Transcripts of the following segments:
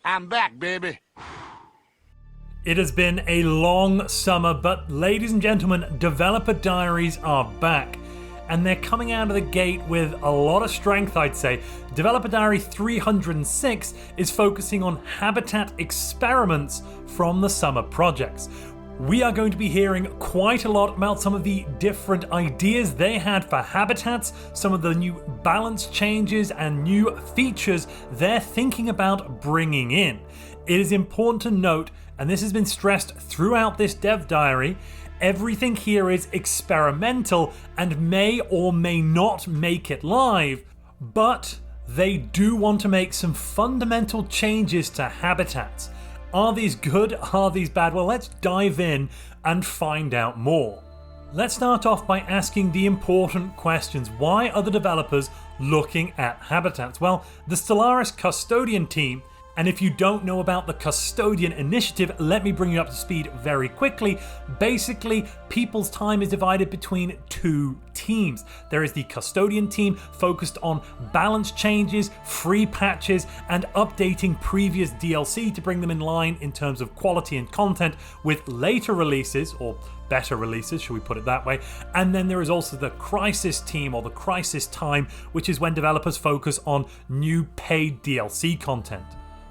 I'm back, baby. It has been a long summer, but ladies and gentlemen, Developer Diaries are back. And they're coming out of the gate with a lot of strength, I'd say. Developer Diary 306 is focusing on habitat experiments from the summer projects. We are going to be hearing quite a lot about some of the different ideas they had for habitats, some of the new balance changes and new features they're thinking about bringing in. It is important to note, and this has been stressed throughout this dev diary, everything here is experimental and may or may not make it live, but they do want to make some fundamental changes to habitats. Are these good? Are these bad? Well, let's dive in and find out more. Let's start off by asking the important questions. Why are the developers looking at habitats? Well, the Stellaris Custodian team, and if you don't know about the Custodian Initiative, let me bring you up to speed very quickly. Basically, people's time is divided between two teams. There is the Custodian team focused on balance changes, free patches, and updating previous DLC to bring them in line in terms of quality and content with later releases, or better releases, should we put it that way. And then there is also the Crisis team, or the Crisis time, which is when developers focus on new paid DLC content.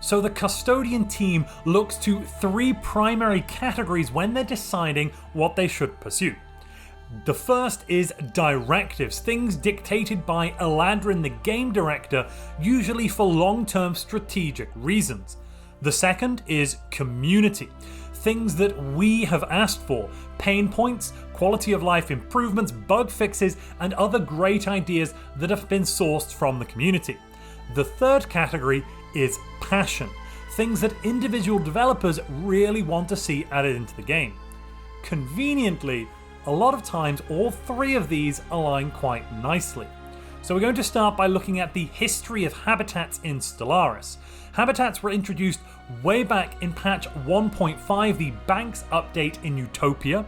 So the Custodian team looks to three primary categories when they're deciding what they should pursue. The first is directives, things dictated by Eladrin, the game director, usually for long-term strategic reasons. The second is community, things that we have asked for, pain points, quality of life improvements, bug fixes, and other great ideas that have been sourced from the community. The third category is passion, things that individual developers really want to see added into the game. Conveniently, a lot of times all three of these align quite nicely. So we're going to start by looking at the history of habitats in Stellaris. Habitats were introduced way back in patch 1.5, the Banks update in Utopia.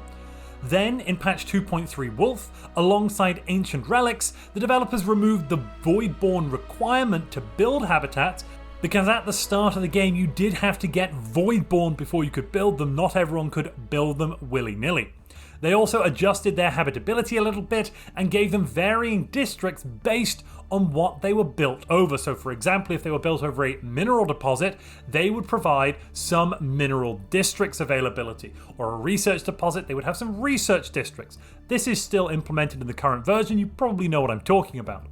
Then, in patch 2.3 Wolf, alongside Ancient Relics, the developers removed the Voidborn requirement to build habitats, because at the start of the game you did have to get Voidborn before you could build them. Not everyone could build them willy-nilly. They also adjusted their habitability a little bit and gave them varying districts based on what they were built over. So for example, if they were built over a mineral deposit, they would provide some mineral districts availability. Or a research deposit, they would have some research districts. This is still implemented in the current version. You probably know what I'm talking about.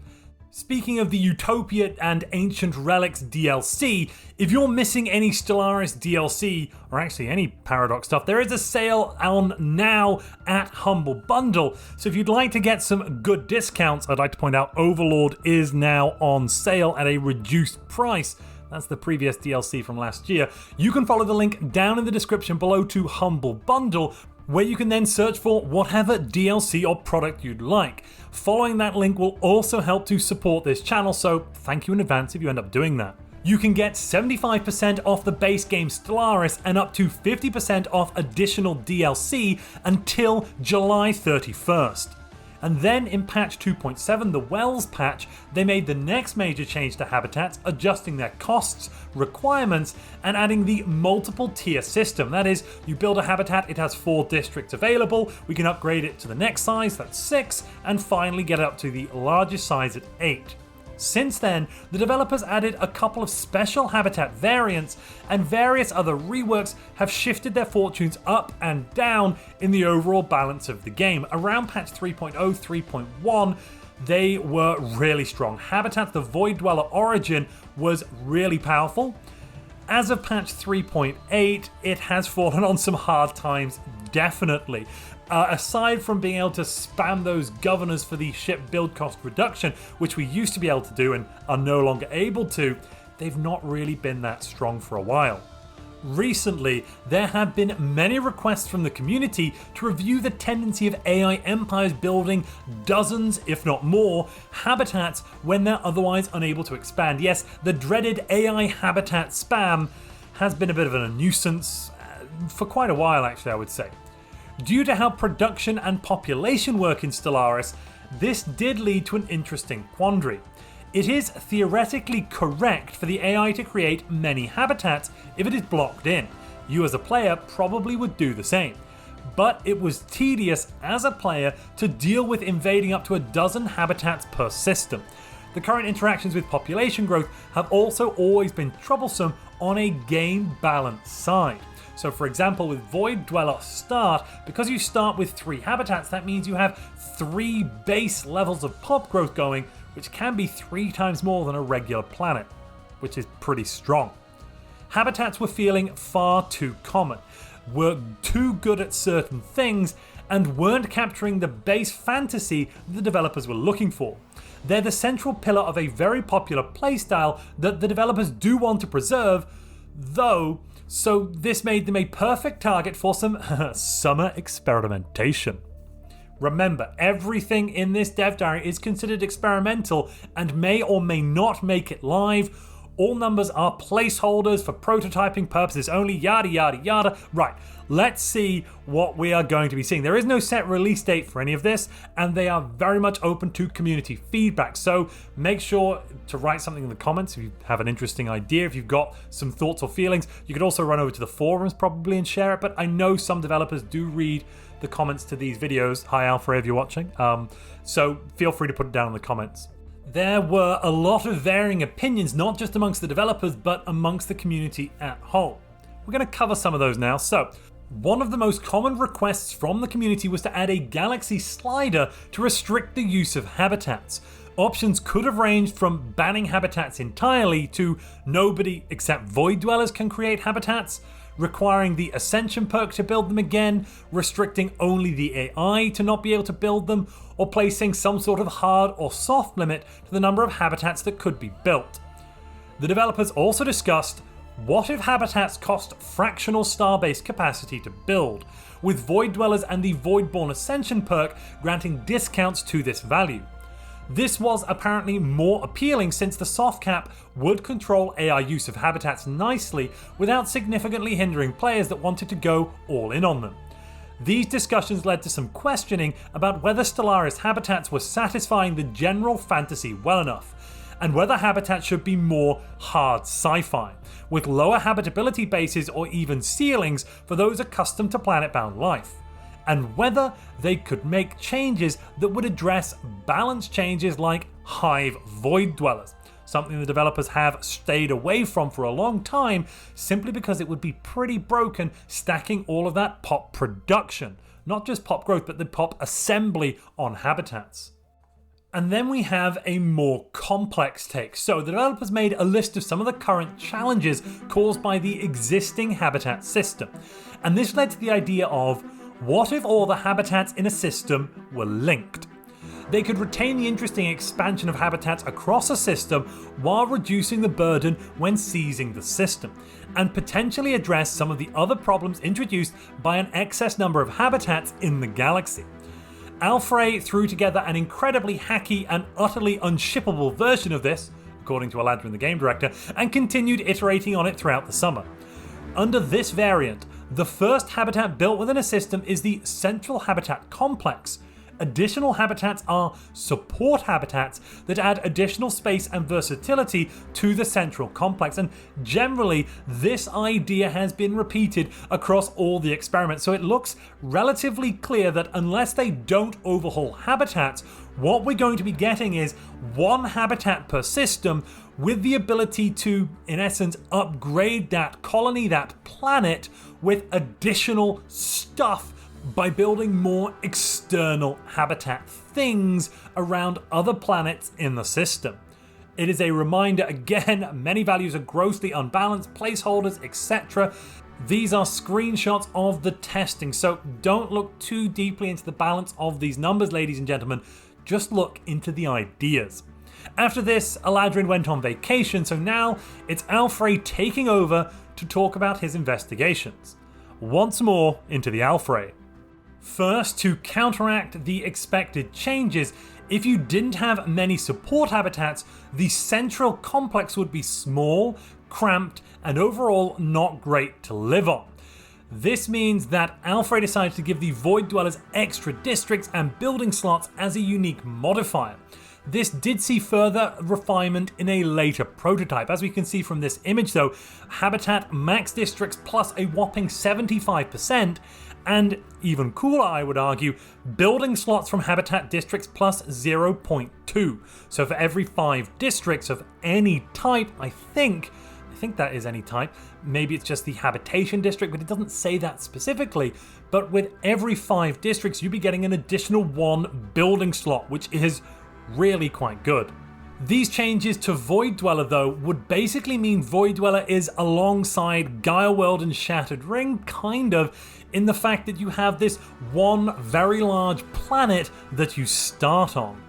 Speaking of the Utopia and Ancient Relics DLC, if you're missing any Stellaris DLC, or actually any Paradox stuff, there is a sale on now at Humble Bundle. So if you'd like to get some good discounts, I'd like to point out Overlord is now on sale at a reduced price. That's the previous DLC from last year. You can follow the link down in the description below to Humble Bundle, where you can then search for whatever DLC or product you'd like. Following that link will also help to support this channel, so thank you in advance if you end up doing that. You can get 75% off the base game Stellaris and up to 50% off additional DLC until July 31st. And then in patch 2.7, the Wells patch, they made the next major change to habitats, adjusting their costs, requirements, and adding the multiple tier system. That is, you build a habitat, it has 4 districts available, we can upgrade it to the next size, that's 6, and finally get it up to the largest size at 8. Since then, the developers added a couple of special habitat variants, and various other reworks have shifted their fortunes up and down in the overall balance of the game. Around patch 3.0, 3.1, they were really strong. Habitat, the Void Dweller Origin, was really powerful. As of patch 3.8, it has fallen on some hard times, definitely. Aside from being able to spam those governors for the ship build cost reduction, which we used to be able to do and are no longer able to, they've not really been that strong for a while. Recently, there have been many requests from the community to review the tendency of AI empires building dozens, if not more, habitats when they're otherwise unable to expand. Yes, the dreaded AI habitat spam has been a bit of a nuisance for quite a while, actually, I would say. Due to how production and population work in Stellaris, this did lead to an interesting quandary. It is theoretically correct for the AI to create many habitats if it is blocked in. You as a player probably would do the same. But it was tedious as a player to deal with invading up to a dozen habitats per system. The current interactions with population growth have also always been troublesome on a game balance side. So for example, with Void Dweller Start, because you start with 3 habitats, that means you have 3 base levels of pop growth going, which can be 3 times more than a regular planet, which is pretty strong. Habitats were feeling far too common, were too good at certain things, and weren't capturing the base fantasy the developers were looking for. They're the central pillar of a very popular playstyle that the developers do want to preserve, though, so this made them a perfect target for some summer experimentation. Remember, everything in this dev diary is considered experimental and may or may not make it live. All numbers are placeholders for prototyping purposes only, yada yada yada. Right, let's see what we are going to be seeing. There is no set release date for any of this, and they are very much open to community feedback. So make sure to write something in the comments if you have an interesting idea, if you've got some thoughts or feelings. You could also run over to the forums probably and share it, but I know some developers do read the comments to these videos. Hi Alfred, if you're watching. So feel free to put it down in the comments. There were a lot of varying opinions, not just amongst the developers, but amongst the community at whole. We're going to cover some of those now. So, one of the most common requests from the community was to add a galaxy slider to restrict the use of habitats. Options could have ranged from banning habitats entirely to nobody except Void Dwellers can create habitats, requiring the Ascension perk to build them again, restricting only the AI to not be able to build them, or placing some sort of hard or soft limit to the number of habitats that could be built. The developers also discussed, what if habitats cost fractional star-based capacity to build, with Void Dwellers and the Voidborn Ascension perk granting discounts to this value. This was apparently more appealing since the soft cap would control AI use of habitats nicely without significantly hindering players that wanted to go all in on them. These discussions led to some questioning about whether Stellaris habitats were satisfying the general fantasy well enough, and whether habitats should be more hard sci-fi, with lower habitability bases or even ceilings for those accustomed to planet-bound life, and whether they could make changes that would address balance changes like Hive Void Dwellers, something the developers have stayed away from for a long time simply because it would be pretty broken stacking all of that pop production, not just pop growth but the pop assembly on habitats. And then we have a more complex take. So the developers made a list of some of the current challenges caused by the existing habitat system, and this led to the idea of, what if all the habitats in a system were linked? They could retain the interesting expansion of habitats across a system while reducing the burden when seizing the system, and potentially address some of the other problems introduced by an excess number of habitats in the galaxy. Alfred threw together an incredibly hacky and utterly unshippable version of this, according to Aladrin the game director, and continued iterating on it throughout the summer. Under this variant, the first habitat built within a system is the Central Habitat Complex. Additional habitats are support habitats that add additional space and versatility to the central complex, and generally this idea has been repeated across all the experiments, so it looks relatively clear that unless they don't overhaul habitats, what we're going to be getting is one habitat per system with the ability to, in essence, upgrade that colony, that planet, with additional stuff by building more external habitat things around other planets in the system. It is a reminder, again, many values are grossly unbalanced, placeholders, etc. These are screenshots of the testing, so don't look too deeply into the balance of these numbers, ladies and gentlemen. Just look into the ideas. After this, Aladrin went on vacation, so now it's Alfred taking over to talk about his investigations. Once more into the Alfred. First, to counteract the expected changes, if you didn't have many support habitats, the central complex would be small, cramped, and overall not great to live on. This means that Alfred decided to give the Void Dwellers extra districts and building slots as a unique modifier. This did see further refinement in a later prototype. As we can see from this image though, habitat max districts plus a whopping 75%, and even cooler I would argue, building slots from habitat districts plus 0.2. So for every 5 districts of any type, I think that is any type. Maybe it's just the habitation district, but it doesn't say that specifically. But with every 5 districts, you'd be getting an additional 1 building slot, which is really quite good. These changes to Void Dweller though would basically mean Void Dweller is alongside Gaia World and Shattered Ring, kind of, in the fact that you have this one very large planet that you start on.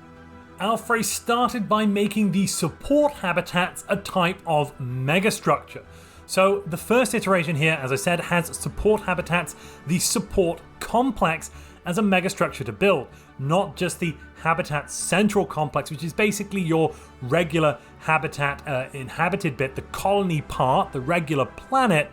Alfrey started by making the support habitats a type of megastructure. So the first iteration here, as I said, has support habitats, the support complex, as a megastructure to build, not just the habitat central complex, which is basically your regular habitat inhabited bit, the colony part, the regular planet.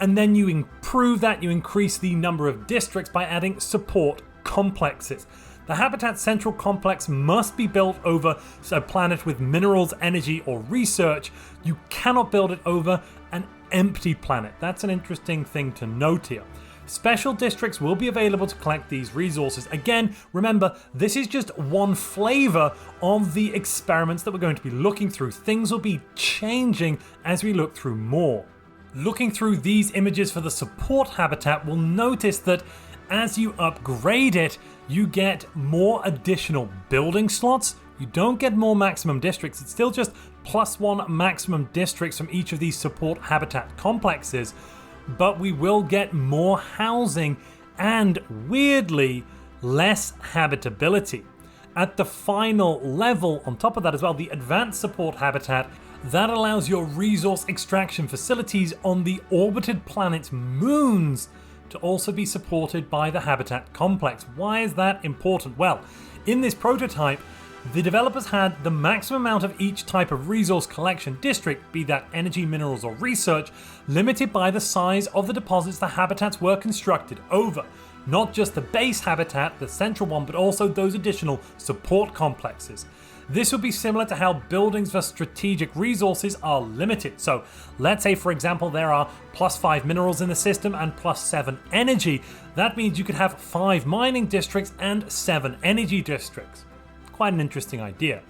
And then you improve that, you increase the number of districts by adding support complexes. The habitat central complex must be built over a planet with minerals, energy, or research. You cannot build it over an empty planet. That's an interesting thing to note here. Special districts will be available to collect these resources. Again, remember, this is just one flavor of the experiments that we're going to be looking through. Things will be changing as we look through more. Looking through these images for the support habitat, we'll notice that as you upgrade it, you get more additional building slots. You don't get more maximum districts. It's still just +1 maximum districts from each of these support habitat complexes, but we will get more housing and, weirdly, less habitability. At the final level, on top of that as well, the advanced support habitat, that allows your resource extraction facilities on the orbited planet's moons to also be supported by the habitat complex. Why is that important? Well, in this prototype, the developers had the maximum amount of each type of resource collection district, be that energy, minerals, or research, limited by the size of the deposits the habitats were constructed over. Not just the base habitat, the central one, but also those additional support complexes. This would be similar to how buildings for strategic resources are limited. So let's say, for example, there are +5 minerals in the system and +7 energy. That means you could have 5 mining districts and 7 energy districts. Quite an interesting idea.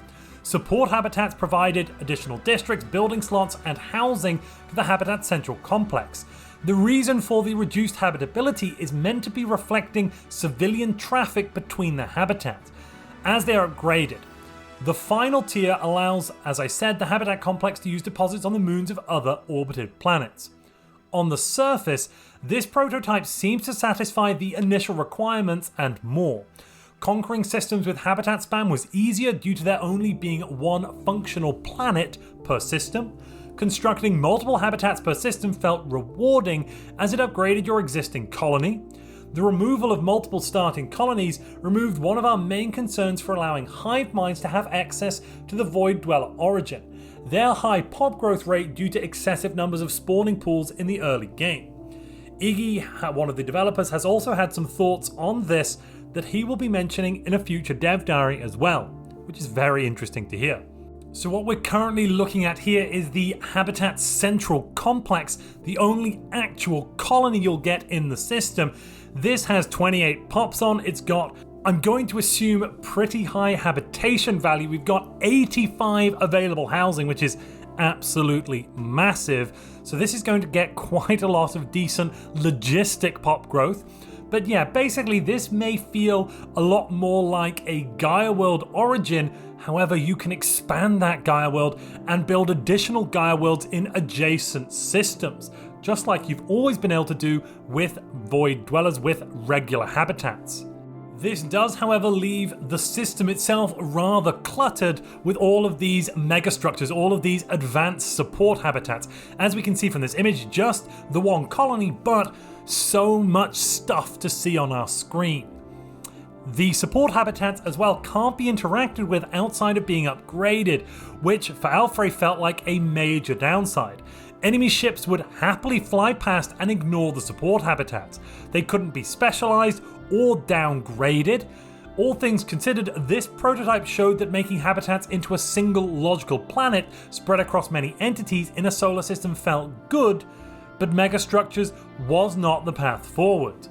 Support habitats provided additional districts, building slots, and housing for the habitat central complex. The reason for the reduced habitability is meant to be reflecting civilian traffic between the habitats as they are upgraded. The final tier allows, as I said, the habitat complex to use deposits on the moons of other orbited planets. On the surface, this prototype seems to satisfy the initial requirements and more. Conquering systems with habitat span was easier due to there only being one functional planet per system. Constructing multiple habitats per system felt rewarding as it upgraded your existing colony. The removal of multiple starting colonies removed one of our main concerns for allowing hive minds to have access to the Void Dweller origin, their high pop growth rate due to excessive numbers of spawning pools in the early game. Iggy, one of the developers, has also had some thoughts on this that he will be mentioning in a future dev diary as well, which is very interesting to hear. So what we're currently looking at here is the Habitat Central Complex, the only actual colony you'll get in the system. This has 28 pops on. It's got, I'm going to assume, pretty high habitation value. We've got 85 available housing, which is absolutely massive. So this is going to get quite a lot of decent logistic pop growth. But yeah, basically this may feel a lot more like a Gaia World origin. However, you can expand that Gaia World and build additional Gaia Worlds in adjacent systems, just like you've always been able to do with Void Dwellers with regular habitats. This does, however, leave the system itself rather cluttered with all of these megastructures, all of these advanced support habitats. As we can see from this image, just the one colony, but so much stuff to see on our screen. The support habitats as well can't be interacted with outside of being upgraded, which for Alfrey felt like a major downside. Enemy ships would happily fly past and ignore the support habitats. They couldn't be specialized or downgraded, All things considered, this prototype showed that making habitats into a single logical planet spread across many entities in a solar system felt good, but megastructures was not the path forward.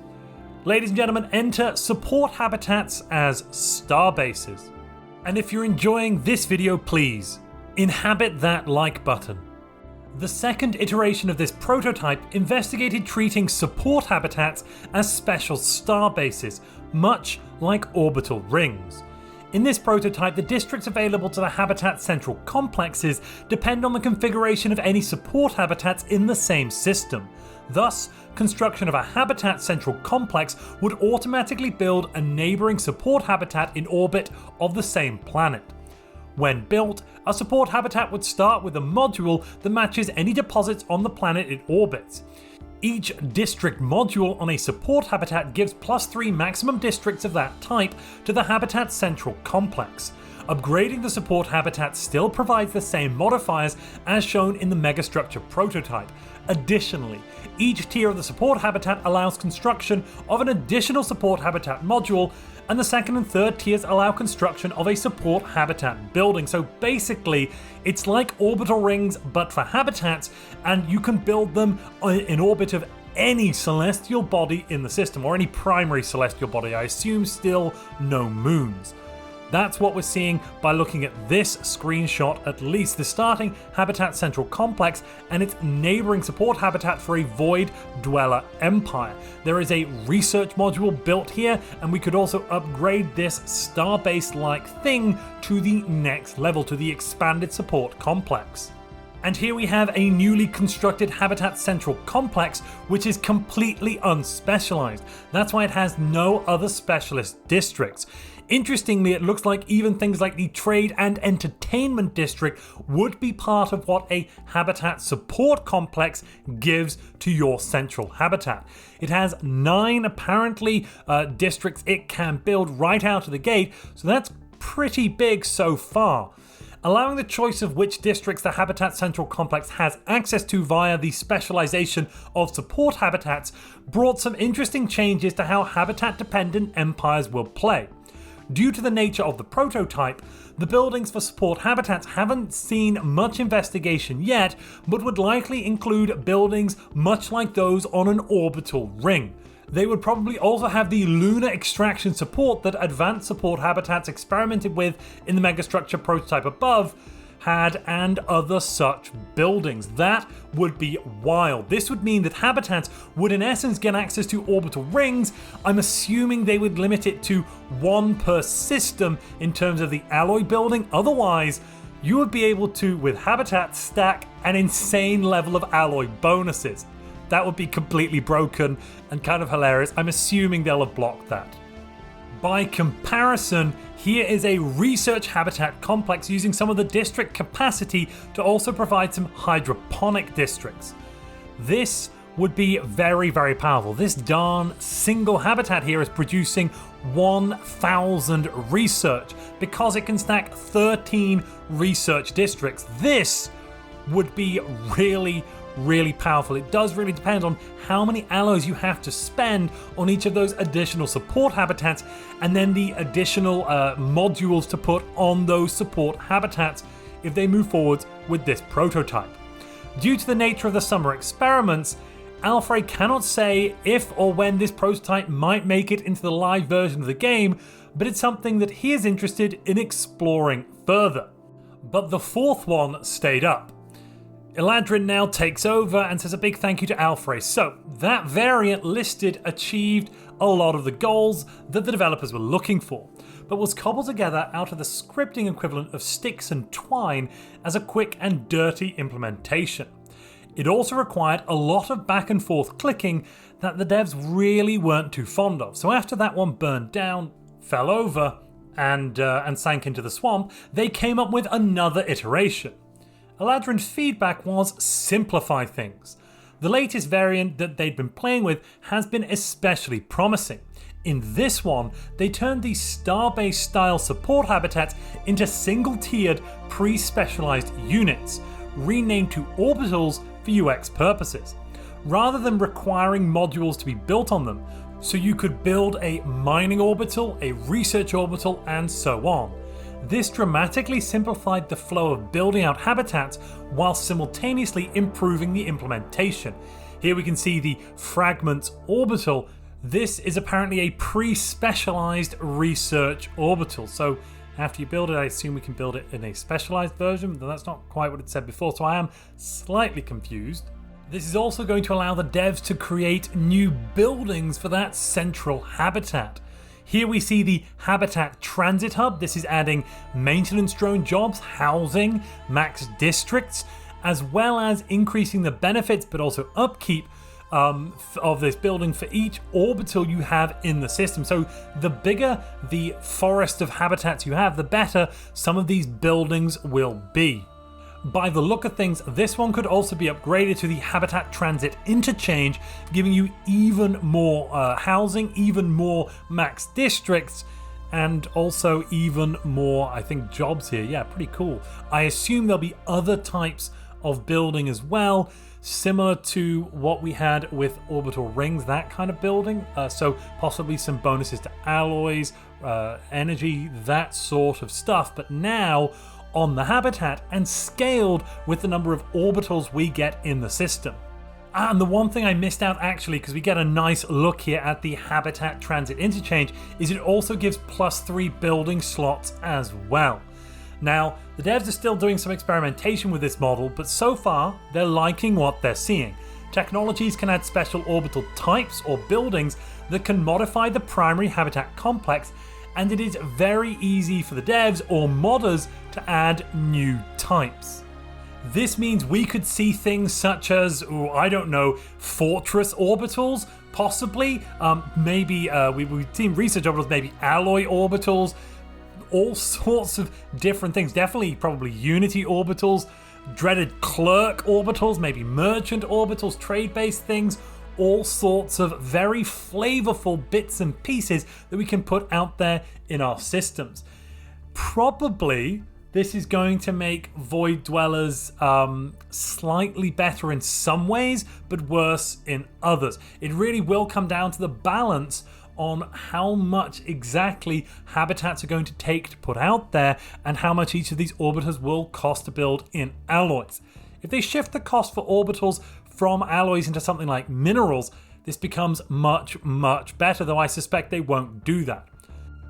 Ladies and gentlemen, enter support habitats as star bases. And if you're enjoying this video, please inhabit that like button. The second iteration of this prototype investigated treating support habitats as special star bases, much like orbital rings. In this prototype, the districts available to the habitat central complexes depend on the configuration of any support habitats in the same system. Thus, construction of a habitat central complex would automatically build a neighbouring support habitat in orbit of the same planet. When built, a support habitat would start with a module that matches any deposits on the planet it orbits. Each district module on a support habitat gives +3 maximum districts of that type to the habitat central complex. Upgrading the support habitat still provides the same modifiers as shown in the megastructure prototype. Additionally, each tier of the support habitat allows construction of an additional support habitat module, and the second and third tiers allow construction of a support habitat building. So basically, it's like orbital rings but for habitats, and you can build them in orbit of any celestial body in the system, or any primary celestial body. I assume still no moons. That's what we're seeing by looking at this screenshot, at least. The starting habitat central complex and its neighbouring support habitat for a void dweller empire. There is a research module built here, and we could also upgrade this starbase-like thing to the next level, to the expanded support complex. And here we have a newly constructed habitat central complex, which is completely unspecialized. That's why it has no other specialist districts. Interestingly, it looks like even things like the Trade and Entertainment District would be part of what a habitat support complex gives to your central habitat. It has 9 apparently districts it can build right out of the gate, so that's pretty big so far. Allowing the choice of which districts the Habitat Central Complex has access to via the specialization of support habitats brought some interesting changes to how habitat-dependent empires will play. Due to the nature of the prototype, the buildings for support habitats haven't seen much investigation yet, but would likely include buildings much like those on an orbital ring. They would probably also have the lunar extraction support that advanced support habitats experimented with in the megastructure prototype above had, and other such buildings. That would be wild. This would mean that habitats would in essence get access to orbital rings. I'm assuming they would limit it to 1 per system in terms of the alloy building. Otherwise, you would be able to, with habitats, stack an insane level of alloy bonuses. That would be completely broken and kind of hilarious. I'm assuming they'll have blocked that. By comparison, here is a research habitat complex using some of the district capacity to also provide some hydroponic districts. This would be very, very powerful. This darn single habitat here is producing 1,000 research because it can stack 13 research districts. This would be really powerful. It does really depend on how many alloys you have to spend on each of those additional support habitats, and then the additional modules to put on those support habitats if they move forward with this prototype. Due to the nature of the summer experiments, Alfred cannot say if or when this prototype might make it into the live version of the game, but it's something that he is interested in exploring further. But the fourth one stayed up. Eladrin now takes over and says a big thank you to Alfred. So that variant listed achieved a lot of the goals that the developers were looking for, but was cobbled together out of the scripting equivalent of sticks and twine as a quick and dirty implementation. It also required a lot of back and forth clicking that the devs really weren't too fond of. So after that one burned down, fell over, and sank into the swamp, they came up with another iteration. Eladrin's feedback was simplify things. The latest variant that they'd been playing with has been especially promising. In this one, they turned these starbase style support habitats into single-tiered, pre-specialized units, renamed to orbitals for UX purposes. Rather than requiring modules to be built on them, So you could build a mining orbital, a research orbital, and so on. This dramatically simplified the flow of building out habitats while simultaneously improving the implementation. Here we can see the Fragments orbital. This is apparently a pre-specialized research orbital. So after you build it, I assume we can build it in a specialized version, but that's not quite what it said before, so I am slightly confused. This is also going to allow the devs to create new buildings for that central habitat. Here we see the Habitat Transit Hub. This is adding maintenance drone jobs, housing, max districts, as well as increasing the benefits but also upkeep of this building for each orbital you have in the system. So the bigger the forest of habitats you have, the better some of these buildings will be. By the look of things, this one could also be upgraded to the Habitat Transit Interchange, giving you even more housing, even more max districts, and also even more, I think, jobs here. Yeah, pretty cool. I assume there'll be other types of building as well, similar to what we had with orbital rings, that kind of building. So possibly some bonuses to alloys, energy, that sort of stuff. But now on the habitat and scaled with the number of orbitals we get in the system. And the one thing I missed out actually, because we get a nice look here at the Habitat Transit Interchange, is it also gives +3 building slots as well. Now, the devs are still doing some experimentation with this model, but so far they're liking what they're seeing. Technologies can add special orbital types or buildings that can modify the primary habitat complex, and it is very easy for the devs or modders to add new types. This means we could see things such as, I don't know, fortress orbitals, possibly, maybe we've seen research orbitals, maybe alloy orbitals, all sorts of different things. Definitely probably Unity orbitals, dreaded clerk orbitals, maybe merchant orbitals, trade-based things, all sorts of very flavorful bits and pieces that we can put out there in our systems. Probably this is going to make Void Dwellers slightly better in some ways, but worse in others. It really will come down to the balance on how much exactly habitats are going to take to put out there and how much each of these orbiters will cost to build in alloys. If they shift the cost for orbitals from alloys into something like minerals, this becomes much, much better, though I suspect they won't do that.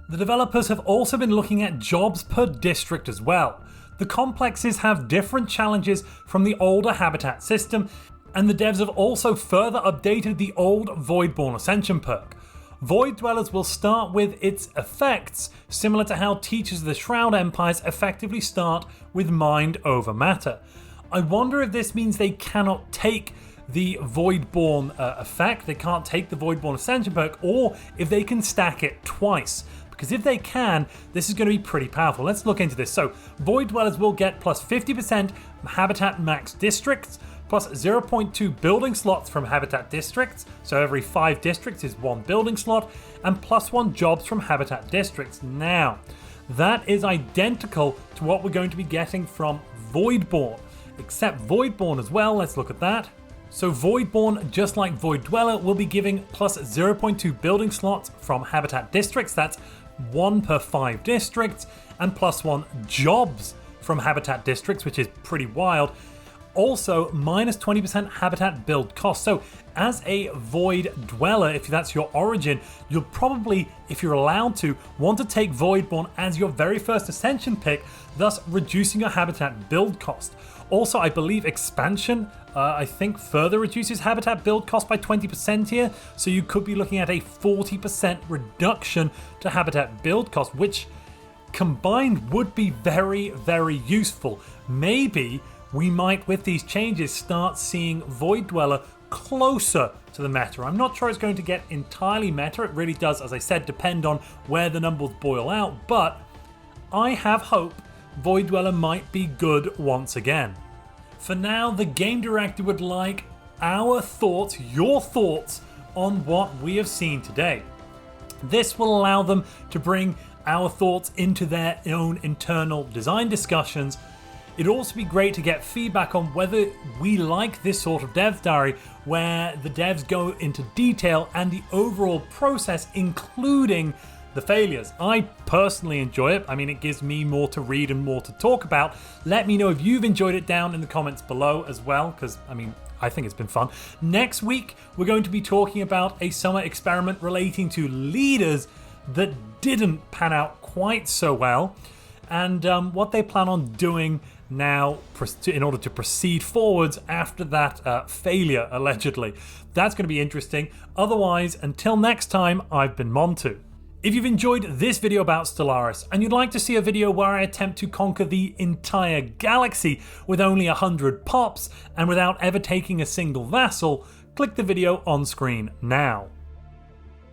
The developers have also been looking at jobs per district as well. The complexes have different challenges from the older habitat system, and the devs have also further updated the old Voidborn Ascension perk. Void Dwellers will start with its effects, similar to how Teachers of the Shroud Empires effectively start with Mind over Matter. I wonder if this means they cannot take the Voidborn effect, they can't take the Voidborn Ascension perk, or if they can stack it twice. Because if they can, this is going to be pretty powerful. Let's look into this. So, Void Dwellers will get plus 50% Habitat Max Districts, plus 0.2 building slots from Habitat Districts, so every 5 districts is 1 building slot, and plus 1 jobs from Habitat Districts. Now, that is identical to what we're going to be getting from Voidborn, except Voidborn as well. Let's look at that. So Voidborn, just like Void Dweller, will be giving plus 0.2 building slots from Habitat Districts, that's 1 per 5 districts, and plus 1 jobs from Habitat Districts, which is pretty wild. Also, minus 20% habitat build cost. So as a Void Dweller, if that's your origin, you'll probably, if you're allowed to, want to take Voidborn as your very first Ascension pick, thus reducing your habitat build cost. Also, I believe expansion, I think further reduces habitat build cost by 20% here, so you could be looking at a 40% reduction to habitat build cost, which combined would be very, very useful. Maybe we might, with these changes, start seeing Void Dweller closer to the meta. I'm not sure it's going to get entirely meta. It really does, as I said, depend on where the numbers boil out, but I have hope Void Dweller might be good once again. For now, the game director would like our thoughts, your thoughts, on what we have seen today. This will allow them to bring our thoughts into their own internal design discussions, It'd also be great to get feedback on whether we like this sort of dev diary where the devs go into detail and the overall process, including the failures. I personally enjoy it. I mean, it gives me more to read and more to talk about. Let me know if you've enjoyed it down in the comments below as well, because I mean, I think it's been fun. Next week, we're going to be talking about a summer experiment relating to leaders that didn't pan out quite so well, and what they plan on doing now in order to proceed forwards after that failure, allegedly. That's going to be interesting. Otherwise, until next time, I've been Montu. If you've enjoyed this video about Stellaris and you'd like to see a video where I attempt to conquer the entire galaxy with only 100 pops and without ever taking a single vassal, click the video on screen now.